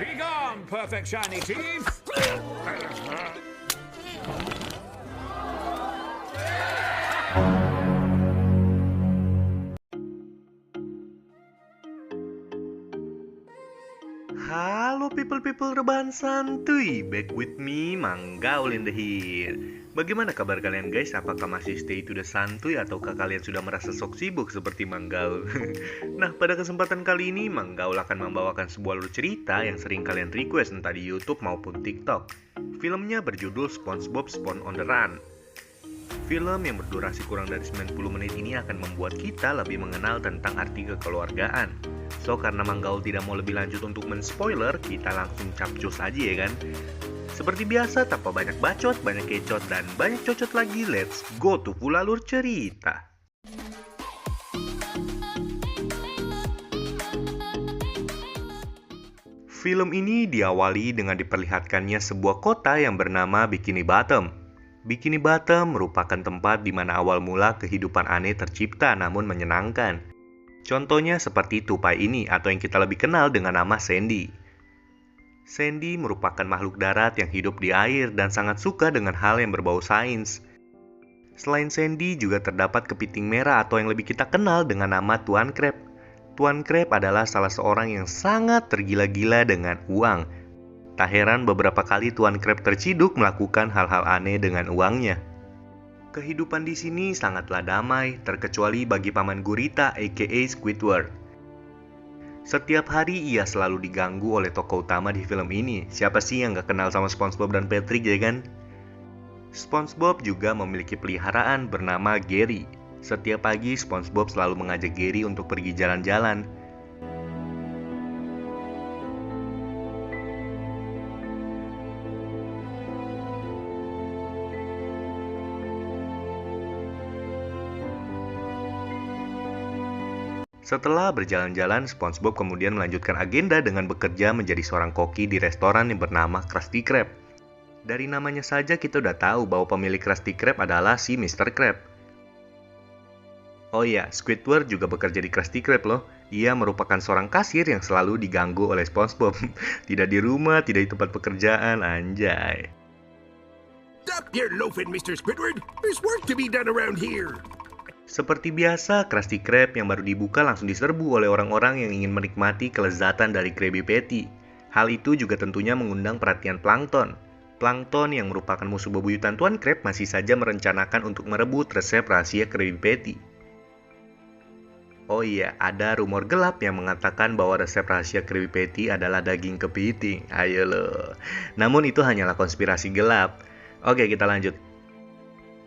Be gone, perfect shiny teeth! Halo people rebahan santuy, back with me Manggaul in the here. Bagaimana kabar kalian guys? Apakah masih stay to the santuy ataukah kalian sudah merasa sok sibuk seperti Manggaul? Nah, pada kesempatan kali ini Manggaul akan membawakan sebuah alur cerita yang sering kalian request entah di YouTube maupun TikTok. Filmnya berjudul SpongeBob Spawn on the Run. Film yang berdurasi kurang dari 90 menit ini akan membuat kita lebih mengenal tentang arti kekeluargaan. So, karena Manggaul tidak mau lebih lanjut untuk men-spoiler, kita langsung capcus aja ya kan? Seperti biasa, tanpa banyak bacot, banyak kecot, dan banyak cocot lagi, let's go to full alur cerita. Film ini diawali dengan diperlihatkannya sebuah kota yang bernama Bikini Bottom. Bikini Bottom merupakan tempat di mana awal mula kehidupan aneh tercipta namun menyenangkan. Contohnya seperti tupai ini atau yang kita lebih kenal dengan nama Sandy. Sandy merupakan makhluk darat yang hidup di air dan sangat suka dengan hal yang berbau sains. Selain Sandy juga terdapat kepiting merah atau yang lebih kita kenal dengan nama Tuan Crab. Tuan Crab adalah salah seorang yang sangat tergila-gila dengan uang. Tak heran beberapa kali Tuan Crab terciduk melakukan hal-hal aneh dengan uangnya. Kehidupan di sini sangatlah damai, terkecuali bagi Paman Gurita aka Squidward. Setiap hari ia selalu diganggu oleh tokoh utama di film ini. Siapa sih yang gak kenal sama SpongeBob dan Patrick ya kan? SpongeBob juga memiliki peliharaan bernama Gary. Setiap pagi SpongeBob selalu mengajak Gary untuk pergi jalan-jalan. Setelah berjalan-jalan, SpongeBob kemudian melanjutkan agenda dengan bekerja menjadi seorang koki di restoran yang bernama Krusty Krab. Dari namanya saja kita udah tahu bahwa pemilik Krusty Krab adalah si Mr. Krab. Oh iya, Squidward juga bekerja di Krusty Krab loh. Ia merupakan seorang kasir yang selalu diganggu oleh SpongeBob. Tidak di rumah, tidak di tempat pekerjaan, anjay. Stop your loafing, Mr. Squidward. There's work to be done around here. Seperti biasa, Krusty Krab yang baru dibuka langsung diserbu oleh orang-orang yang ingin menikmati kelezatan dari Krabby Patty. Hal itu juga tentunya mengundang perhatian Plankton. Plankton yang merupakan musuh bebuyutan Tuan Crab masih saja merencanakan untuk merebut resep rahasia Krabby Patty. Oh iya, ada rumor gelap yang mengatakan bahwa resep rahasia Krabby Patty adalah daging kepiting. Ayo loh. Namun itu hanyalah konspirasi gelap. Oke, kita lanjut.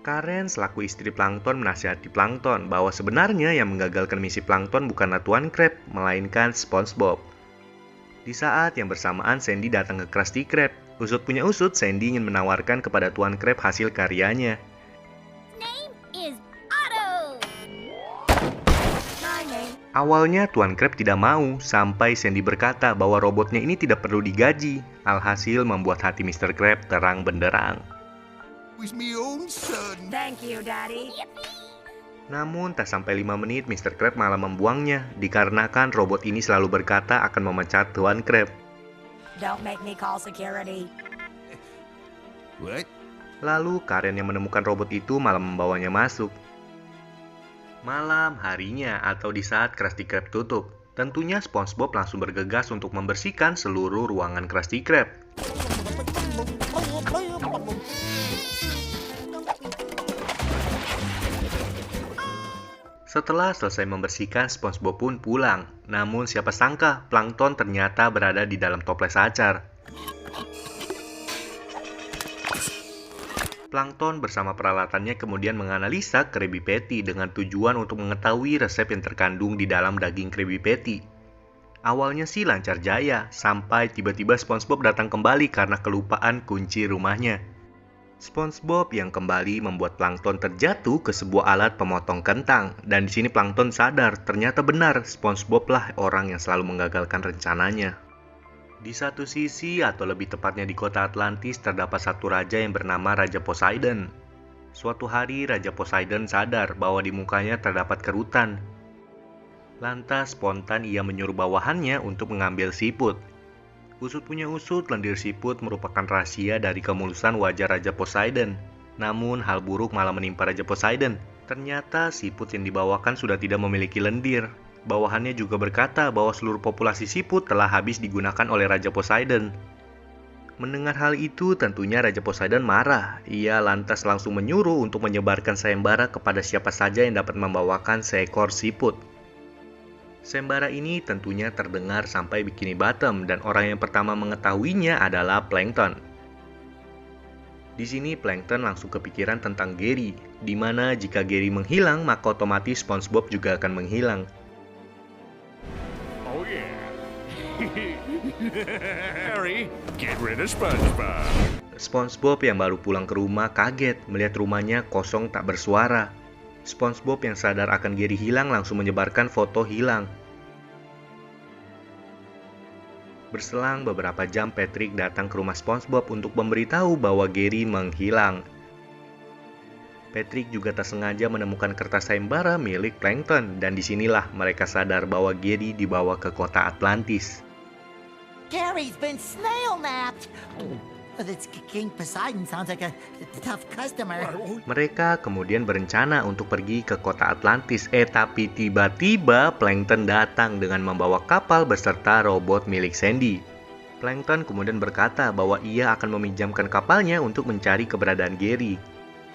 Karen selaku istri Plankton menasihati Plankton bahwa sebenarnya yang menggagalkan misi Plankton bukanlah Tuan Crab, melainkan SpongeBob. Di saat yang bersamaan Sandy datang ke Krusty Krab. Usut punya usut, Sandy ingin menawarkan kepada Tuan Crab hasil karyanya. Name is Otto. My name. Awalnya Tuan Crab tidak mau, sampai Sandy berkata bahwa robotnya ini tidak perlu digaji. Alhasil membuat hati Mr. Crab terang benderang. He's me own son. Thank you, Daddy. Namun tak sampai 5 menit Mr. Crab malah membuangnya, dikarenakan robot ini selalu berkata akan memecat Tuan Crab. Don't make me call security. What? Lalu Karen yang menemukan robot itu malah membawanya masuk. Malam harinya atau di saat Krusty Krab tutup, tentunya SpongeBob langsung bergegas untuk membersihkan seluruh ruangan Krusty Krab. Setelah selesai membersihkan, SpongeBob pun pulang. Namun siapa sangka, Plankton ternyata berada di dalam toples acar. Plankton bersama peralatannya kemudian menganalisa Krabby Patty dengan tujuan untuk mengetahui resep yang terkandung di dalam daging Krabby Patty. Awalnya sih lancar jaya, sampai tiba-tiba SpongeBob datang kembali karena kelupaan kunci rumahnya. SpongeBob yang kembali membuat Plankton terjatuh ke sebuah alat pemotong kentang, dan di sini Plankton sadar ternyata benar SpongeBob lah orang yang selalu menggagalkan rencananya. Di satu sisi atau lebih tepatnya di kota Atlantis terdapat satu raja yang bernama Raja Poseidon. Suatu hari Raja Poseidon sadar bahwa di mukanya terdapat kerutan. Lantas spontan ia menyuruh bawahannya untuk mengambil siput. Usut punya usut, lendir siput merupakan rahasia dari kemulusan wajah Raja Poseidon. Namun, hal buruk malah menimpa Raja Poseidon. Ternyata siput yang dibawakan sudah tidak memiliki lendir. Bawahannya juga berkata bahwa seluruh populasi siput telah habis digunakan oleh Raja Poseidon. Mendengar hal itu, tentunya Raja Poseidon marah. Ia lantas langsung menyuruh untuk menyebarkan sayembara kepada siapa saja yang dapat membawakan seekor siput. Sayembara ini tentunya terdengar sampai Bikini Bottom dan orang yang pertama mengetahuinya adalah Plankton. Di sini Plankton langsung kepikiran tentang Gary, di mana jika Gary menghilang maka otomatis SpongeBob juga akan menghilang. Oh yeah. Harry, get rid of SpongeBob. SpongeBob yang baru pulang ke rumah kaget melihat rumahnya kosong tak bersuara. SpongeBob yang sadar akan Gary hilang langsung menyebarkan foto hilang. Berselang beberapa jam, Patrick datang ke rumah SpongeBob untuk memberitahu bahwa Gary menghilang. Patrick juga tak sengaja menemukan kertas sayembara milik Plankton dan disinilah mereka sadar bahwa Gary dibawa ke kota Atlantis. Gary's been snail-napped! This King Poseidon sounds like a tough customer. Mereka kemudian berencana untuk pergi ke kota Atlantis. Tapi tiba-tiba Plankton datang dengan membawa kapal beserta robot milik Sandy. Plankton kemudian berkata bahwa ia akan meminjamkan kapalnya untuk mencari keberadaan Gary.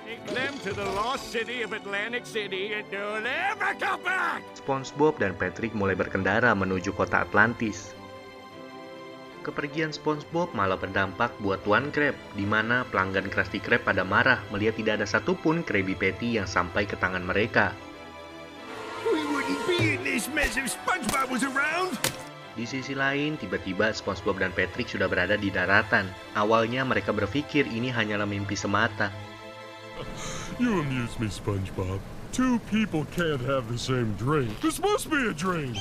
Take them to the lost city of Atlantic City and don't ever come back! SpongeBob dan Patrick mulai berkendara menuju kota Atlantis. Kepergian SpongeBob malah berdampak buat Tuan Krab, di mana pelanggan Krusty Krab pada marah melihat tidak ada satupun Krabby Patty yang sampai ke tangan mereka. We wouldn't be in this mess if SpongeBob was around. Di sisi lain, tiba-tiba SpongeBob dan Patrick sudah berada di daratan. Awalnya mereka berpikir ini hanyalah mimpi semata. You amuse me, SpongeBob. Two people can't have the same drink. This must be a dream.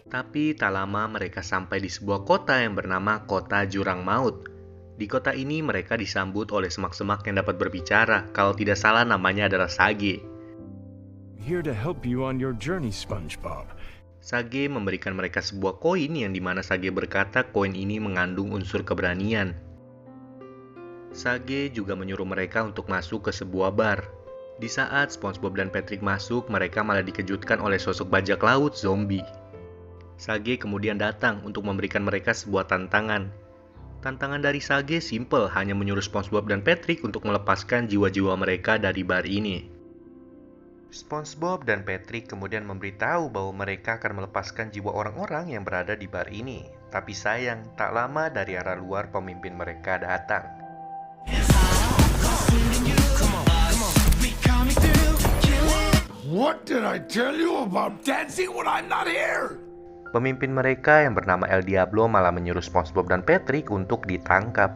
Tapi tak lama mereka sampai di sebuah kota yang bernama Kota Jurang Maut. Di kota ini mereka disambut oleh semak-semak yang dapat berbicara. Kalau tidak salah namanya adalah Sage. Here to help you on your journey, SpongeBob. Sage memberikan mereka sebuah koin yang dimana Sage berkata koin ini mengandung unsur keberanian. Sage juga menyuruh mereka untuk masuk ke sebuah bar. Di saat SpongeBob dan Patrick masuk, mereka malah dikejutkan oleh sosok bajak laut zombie. Sage kemudian datang untuk memberikan mereka sebuah tantangan. Tantangan dari Sage simple, hanya menyuruh SpongeBob dan Patrick untuk melepaskan jiwa-jiwa mereka dari bar ini. SpongeBob dan Patrick kemudian memberitahu bahwa mereka akan melepaskan jiwa orang-orang yang berada di bar ini. Tapi sayang, tak lama dari arah luar pemimpin mereka datang. What did I tell you about dancing when I'm not here? Pemimpin mereka yang bernama El Diablo malah menyuruh SpongeBob dan Patrick untuk ditangkap.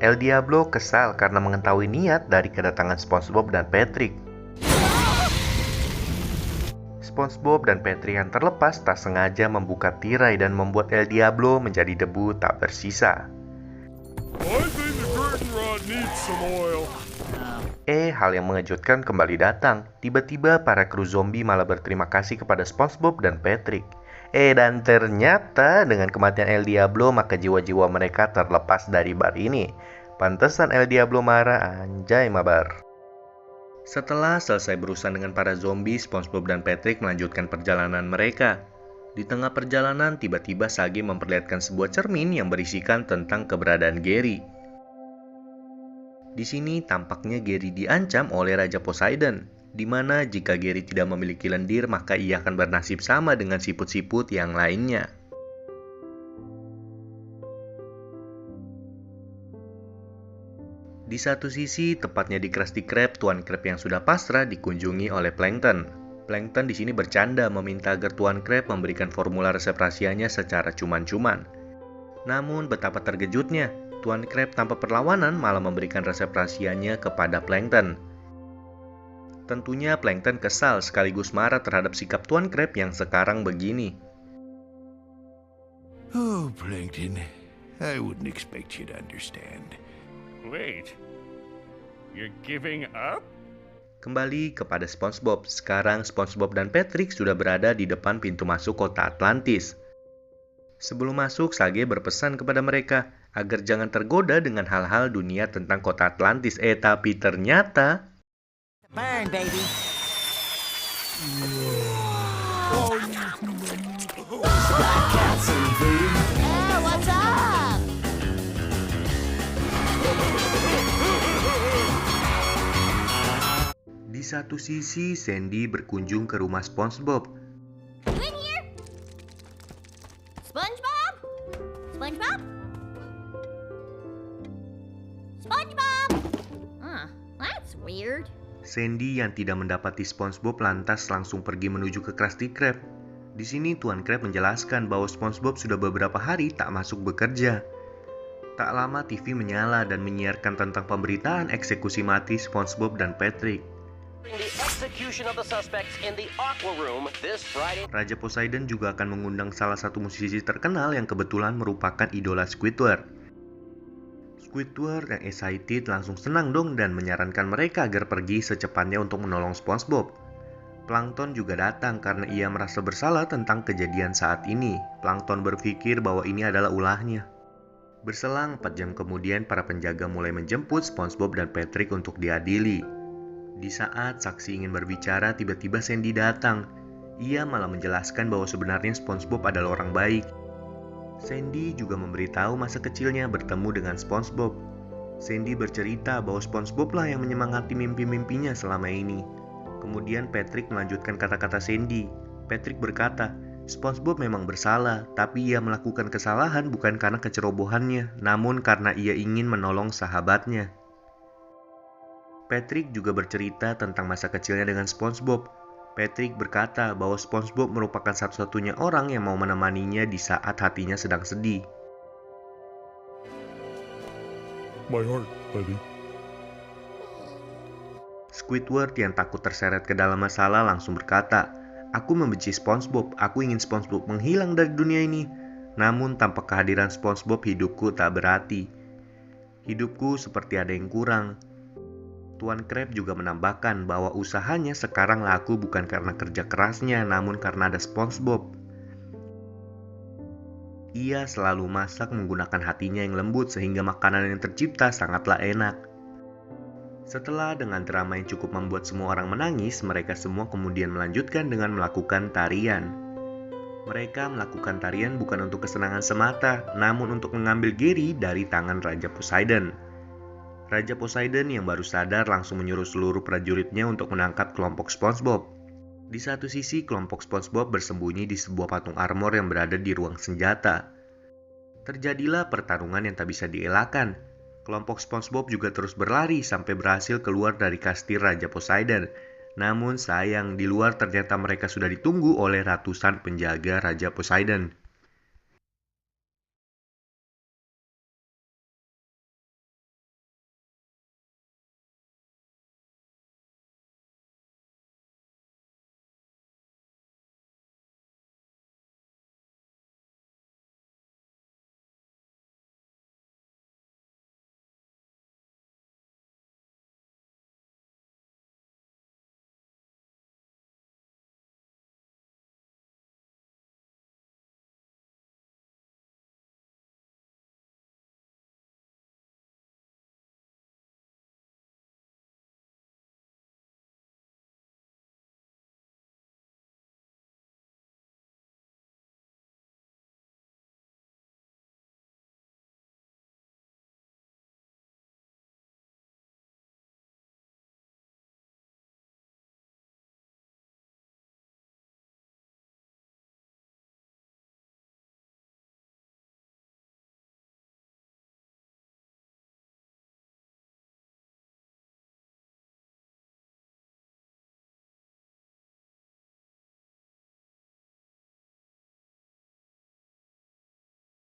El Diablo kesal karena mengetahui niat dari kedatangan SpongeBob dan Patrick. SpongeBob dan Patrick yang terlepas tak sengaja membuka tirai dan membuat El Diablo menjadi debu tak bersisa. I think the curtain rod needs some oil. Hal yang mengejutkan kembali datang. Tiba-tiba para kru zombie malah berterima kasih kepada SpongeBob dan Patrick. Dan ternyata dengan kematian El Diablo maka jiwa-jiwa mereka terlepas dari bar ini. Pantesan El Diablo marah, anjay mabar. Setelah selesai berurusan dengan para zombie, SpongeBob dan Patrick melanjutkan perjalanan mereka. Di tengah perjalanan, tiba-tiba Sage memperlihatkan sebuah cermin yang berisikan tentang keberadaan Gary. Di sini tampaknya Gary diancam oleh Raja Poseidon, di mana jika Gary tidak memiliki lendir, maka ia akan bernasib sama dengan siput-siput yang lainnya. Di satu sisi, tepatnya di Krusty Krab, Tuan Krab yang sudah pasrah dikunjungi oleh Plankton. Plankton di sini bercanda meminta agar Tuan Krab memberikan formula resep rahasianya secara cuman-cuman. Namun betapa terkejutnya, Tuan Krab tanpa perlawanan malah memberikan resep rahasianya kepada Plankton. Tentunya Plankton kesal sekaligus marah terhadap sikap Tuan Krab yang sekarang begini. Oh, Plankton, I wouldn't expect you to understand. Wait. You're giving up? Kembali kepada SpongeBob. Sekarang SpongeBob dan Patrick sudah berada di depan pintu masuk kota Atlantis. Sebelum masuk, Sage berpesan kepada mereka agar jangan tergoda dengan hal-hal dunia tentang kota Atlantis. Tapi ternyata... Burn, baby. Yeah, what's up? Di satu sisi, Sandy berkunjung ke rumah SpongeBob. You in here? SpongeBob? SpongeBob? SpongeBob? That's weird. Sandy yang tidak mendapati SpongeBob lantas langsung pergi menuju ke Krusty Krab. Di sini Tuan Krab menjelaskan bahwa SpongeBob sudah beberapa hari tak masuk bekerja. Tak lama TV menyala dan menyiarkan tentang pemberitaan eksekusi mati SpongeBob dan Patrick. The execution of the suspects in the Aqua Room this Friday. Raja Poseidon juga akan mengundang salah satu musisi terkenal yang kebetulan merupakan idola Squidward. Squidward yang excited langsung senang dong dan menyarankan mereka agar pergi secepatnya untuk menolong SpongeBob. Plankton juga datang karena ia merasa bersalah tentang kejadian saat ini. Plankton berpikir bahwa ini adalah ulahnya. Berselang 4 jam kemudian, para penjaga mulai menjemput SpongeBob dan Patrick untuk diadili. Di saat saksi ingin berbicara, tiba-tiba Sandy datang. Ia malah menjelaskan bahwa sebenarnya SpongeBob adalah orang baik. Sandy juga memberitahu masa kecilnya bertemu dengan SpongeBob. Sandy bercerita bahwa SpongeBob lah yang menyemangati mimpi-mimpinya selama ini. Kemudian Patrick melanjutkan kata-kata Sandy. Patrick berkata, SpongeBob memang bersalah, tapi ia melakukan kesalahan bukan karena kecerobohannya, namun karena ia ingin menolong sahabatnya. Patrick juga bercerita tentang masa kecilnya dengan SpongeBob. Patrick berkata bahwa SpongeBob merupakan satu-satunya orang yang mau menemaninya di saat hatinya sedang sedih. My heart, buddy. Squidward yang takut terseret ke dalam masalah langsung berkata, "Aku membenci SpongeBob, aku ingin SpongeBob menghilang dari dunia ini. Namun tanpa kehadiran SpongeBob hidupku tak berarti. Hidupku seperti ada yang kurang." Tuan Krab juga menambahkan bahwa usahanya sekarang laku bukan karena kerja kerasnya, namun karena ada SpongeBob. Ia selalu masak menggunakan hatinya yang lembut sehingga makanan yang tercipta sangatlah enak. Setelah dengan drama yang cukup membuat semua orang menangis, mereka semua kemudian melanjutkan dengan melakukan tarian. Mereka melakukan tarian bukan untuk kesenangan semata, namun untuk mengambil Gary dari tangan Raja Poseidon. Raja Poseidon yang baru sadar langsung menyuruh seluruh prajuritnya untuk menangkap kelompok SpongeBob. Di satu sisi, kelompok SpongeBob bersembunyi di sebuah patung armor yang berada di ruang senjata. Terjadilah pertarungan yang tak bisa dielakkan. Kelompok SpongeBob juga terus berlari sampai berhasil keluar dari kastil Raja Poseidon. Namun sayang, di luar ternyata mereka sudah ditunggu oleh ratusan penjaga Raja Poseidon.